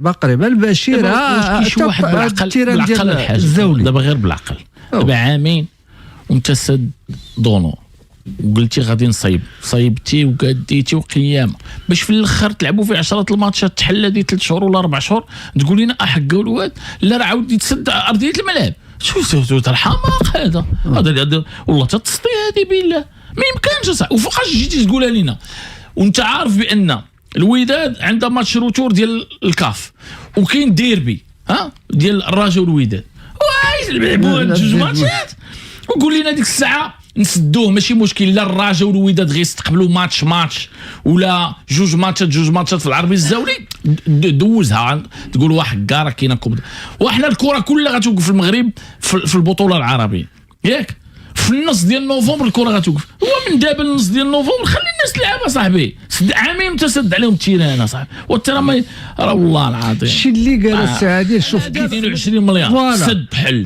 مقربه البشيره واش كاين شي واحد بالعقل الحاج دابا غير بالعقل دابا عامين وانت سد دونو وقلتي غادي نصيب صيبتي وقاديتي وقيامه باش في الاخر تلعبوا فيه 10 الماتشات تحل هذه 3 شهور ولا 4 شهور تقول لنا حق الواد لا راه عاود يتسد ارضيه الملعب شو الحماق هذا والله تتصطي هذه بالله ما يمكنش صح. وفوقاش جيتي تقولها لنا وانت عارف بان الوداد عندها ماتش روتور ديال الكاف وكاين ديربي ديال الرجاء والوداد واش لعبوا هاد 2 ماتشات وقول لنا ديك الساعه نسدوه ماشي مشكل. لا الرجاء والوداد غيستقبلوا ماتش ولا 2 ماتشات في العربي الزاولي دوزها تقول واحد كاع راه كاينه وحنا الكره كلها غتوقف في المغرب في البطوله العربيه ياك في النص ديال نوفمبر الكره غتوقف. هو من دابا النص ديال نوفمبر خلي الناس تلعب صاحبي عامين تسد عليهم التيران صاحبي والترى راه والله العظيم الشيء اللي قال السي عادل شوف 22 مليار سد حل